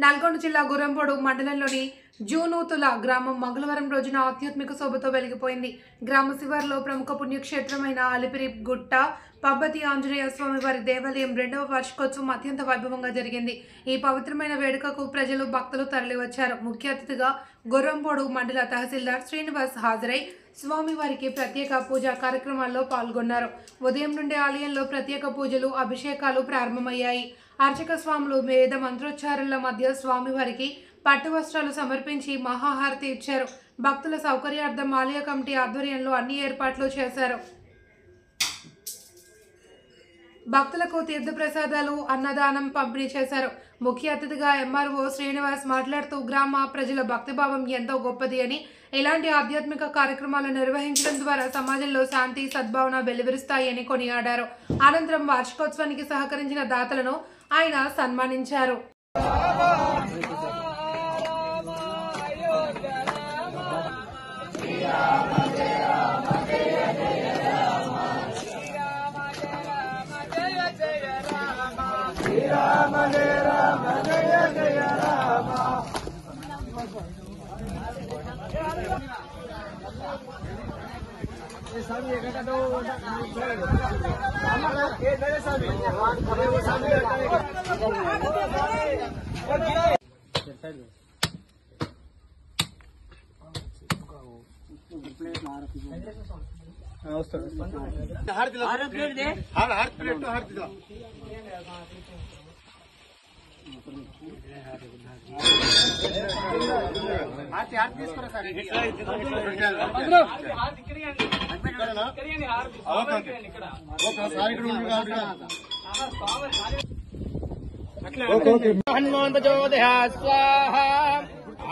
నల్గొండ జిల్లా గుర్రంపోడు మండలంలోని జూనూతుల గ్రామం మంగళవారం రోజున ఆధ్యాత్మిక శోభతో వెలిగిపోయింది. గ్రామ శివారులో ప్రముఖ పుణ్యక్షేత్రమైన అలిపిరి గుట్ట పబ్బతి ఆంజనేయ స్వామి వారి దేవాలయం 2వ వార్షికోత్సవం అత్యంత వైభవంగా జరిగింది. ఈ పవిత్రమైన వేడుకకు ప్రజలు భక్తులు తరలివచ్చారు. ముఖ్య అతిథిగా గుర్రంపోడు మండల తహసీల్దార్ శ్రీనివాస్ హాజరై స్వామివారికి ప్రత్యేక పూజా కార్యక్రమాల్లో పాల్గొన్నారు. ఉదయం నుండి ఆలయంలో ప్రత్యేక పూజలు, అభిషేకాలు ప్రారంభమయ్యాయి. అర్చక స్వాములు వేద మంత్రోచ్చారణల మధ్య స్వామివారికి పట్టు వస్త్రాలు సమర్పించి మహాహారతి ఇచ్చారు. భక్తుల సౌకర్యార్థం ఆలయ కమిటీ ఆధ్వర్యంలో అన్ని ఏర్పాట్లు చేశారు. భక్తులకు తీర్థప్రసాదాలు, అన్నదానం పంపిణీ చేశారు. ముఖ్య అతిథిగా ఎంఆర్ఓ శ్రీనివాస్ మాట్లాడుతూ గ్రామ ప్రజల భక్తిభావం ఎంతో గొప్పది అని, ఇలాంటి ఆధ్యాత్మిక కార్యక్రమాలు నిర్వహించడం ద్వారా సమాజంలో శాంతి, సద్భావన వెలువరిస్తాయని కొనియాడారు. అనంతరం వార్షికోత్సవానికి సహకరించిన దాతలను ఆయన సన్మానించారు.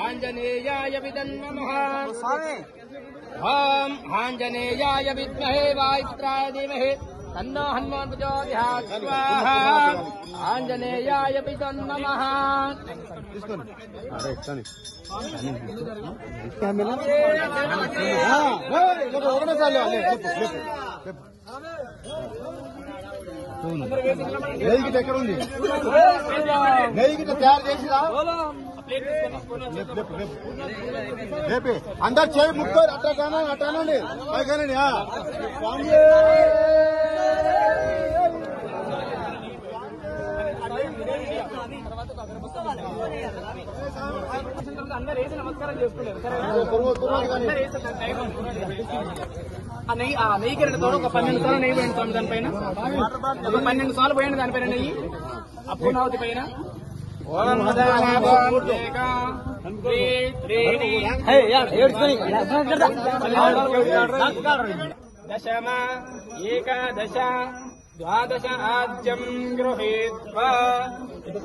ఆంజనేయాయ ఆంజనేయాయ విద్మహే వాయుపుత్రాయ ధీమహి తన్నో హనుమాన్ ప్రచోదయాత్ స్వాహా ఆంజనేయాయ నమః. నెయ్యి గిట్ట ఎక్కడ ఉంది? నెయ్యి గిట్ట తయారు చేసిరా? రేపే అందరు చేయి ముక్కోరు అట్లా అట్టానండి పైకానండి. నమస్కారం చేసుకున్నారు. నెయ్యికి 2 తోడు ఒక 12 సార్లు నెయ్యి పోయింది స్వామి. దానిపైన ఒక 12 సార్లు పోయింది. దానిపైన నెయ్యి అప్పునావతి పైన దశమ ఏకాదశ ద్వాదశ ఆద్యం గృహీత్వా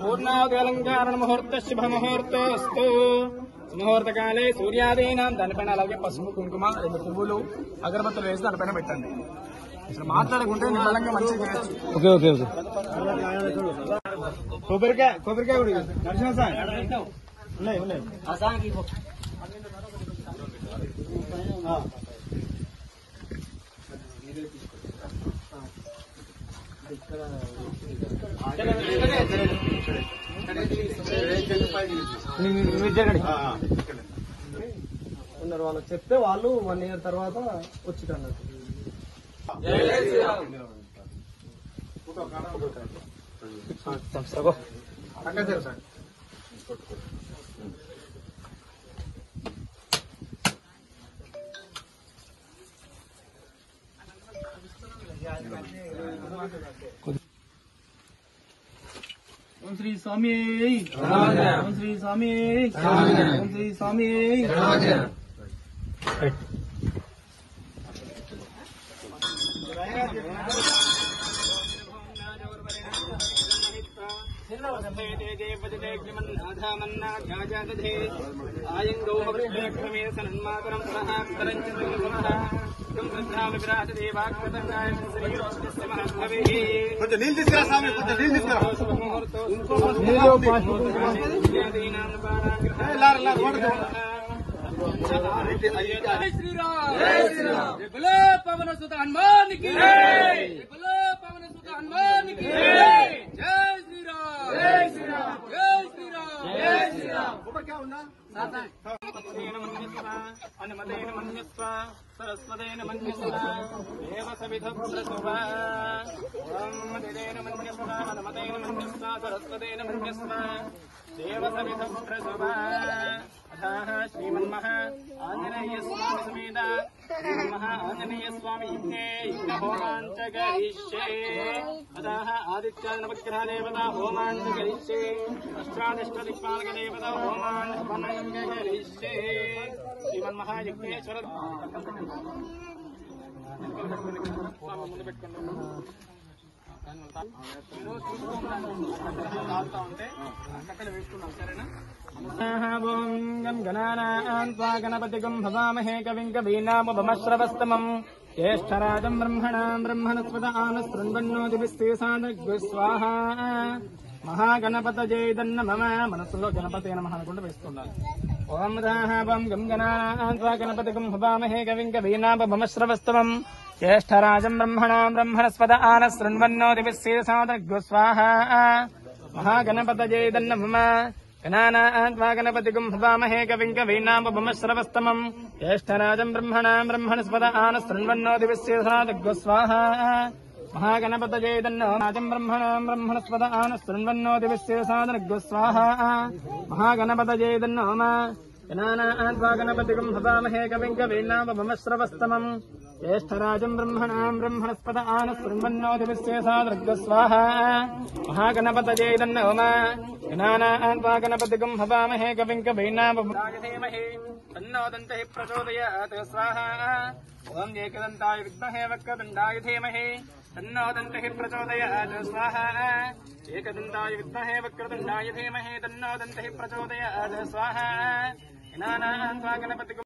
పూర్ణావతి అలంకారణ ముహూర్త శుభ ముహూర్తోస్తు. ముహూర్తకాలే సూర్యాదీనం. దానిపైన అలాగే పసుపు, కుంకుమ, 2 పువ్వులు, అగరబత్తులు వేసి దానిపైన పెట్టండి. అసలు మాట్లాడకుంటే నిమ్మలంగా మంచిగా చేయొచ్చు. కొబ్బరికాయ కూడా నరసింహ సార్ ఉన్నాయి ఉన్నాయి. ఉన్నారు వాళ్ళకి చెప్తే వాళ్ళు 1 year తర్వాత వచ్చి అన్నట్టు. ఓం శ్రీ స్వామి, ఓం శ్రీ స్వామి, ఓం శ్రీ స్వామి. కొంచెం నీళ్ళు తీసుకురా స్వామి, కొంచెం నీళ్ళు తీసుకురా. జై శ్రీరామ్, జై శ్రీరామ్. బోలో పవన సుత హనుమాన్ కి జై, బోలో పవన సుత హనుమాన్ కి జై. జై శ్రీరామ్, జై శ్రీరామ్, జై శ్రీరామ్. ऊपर क्या होना अनुमतेन मन्यस्व सरस्वतेन मन्यस्व देव सविधः प्रसुव अनुमतेन मन्यस्व अनुमतेन मन्यस्व सरस्वतेन मन्यस्व देव सविधः प्रसुव अथः श्रीमन्मः आञ्जनेयस्वामी समेत श्रीमन्मः आञ्जनेयस्वामी यज्ञे यज्ञहोमाञ्च करिष्ये अतः आदित्यानवग्रह देवता होमाञ्च करिष्ये अष्टादष्टदिक्पालक देवता होमाञ्च करिष्ये श्रीमन्महायज्ञेश्वर ముందు పెట్టుకున్నాం తాగుతా ఉంటే అక్కడ వేసుకున్నాం సరేనా గణపతిగం భవామహే కవిం కవీనాముపమశ్రవస్తమం జ్యేష్ఠరాజం బ్రహ్మణాం బ్రహ్మణస్పద ఆనస్పృణ్వన్నోతిభిస్సాదగ్గు స్వాహా మహాగణపతజేదన్న మమ మనసులో గణపతి నమః అనుకుంటూ వేసుకున్నాను ఓం రాహవం గం గణపతిగం భవామహే కవిం కవీనాముపమశ్రవస్తమం జ్యేష్ఠరాజం బ్రహ్మణాం బ్రహ్మణస్పద ఆనస్పృణ్వన్నోతిభిస్సాదగ్గు స్వాహా మహాగణపతజేదన్న మమ గణానాన్వా గణపతిగం భవామహే కవిం కవీనాముపమశ్రవస్తమం జ్యేష్ఠరాజం బ్రహ్మణాం బ్రహ్మణస్పద ఆనస్పృణ్వన్నోతిభిస్సాదగ్గు స్వాహా మహాగణపతజేదన్నో రాజం బ్రహ్మణాం బ్రహ్మణస్పద ఆనస్పృణ్వన్నోతిభిస్సాదగ్గు స్వాహా మహాగణపతజేదన్నో గణానాన్వా గణపతిగం భవామహే కవిం కవీనాముపమశ్రవస్తమం జ్యేష్ఠరాజం బ్రహ్మణాం బ్రహ్మణస్పద ఆనస్పృణ్వన్నోతిభిస్సాదగ్గు స్వాహా మహాగణపతజేదన్నో గణానాన్వా గణపతిగం భవామహే కవిం కవీనాముపమశ్రవస్తమం తన్నో దంతః ప్రచోదయాత్ స్వాహా ఓం ఏకదంతాయ విద్మహే వక్రతుండాయ ధీమహి తన్నో దంతః ప్రచోదయాత్ స్వాహా ఏకదంతాయ విద్మహే వక్రతుండాయ ధీమహి తన్నో దంతః ప్రచోదయాత్ స్వాహా గణానాన్వా గణపతిగం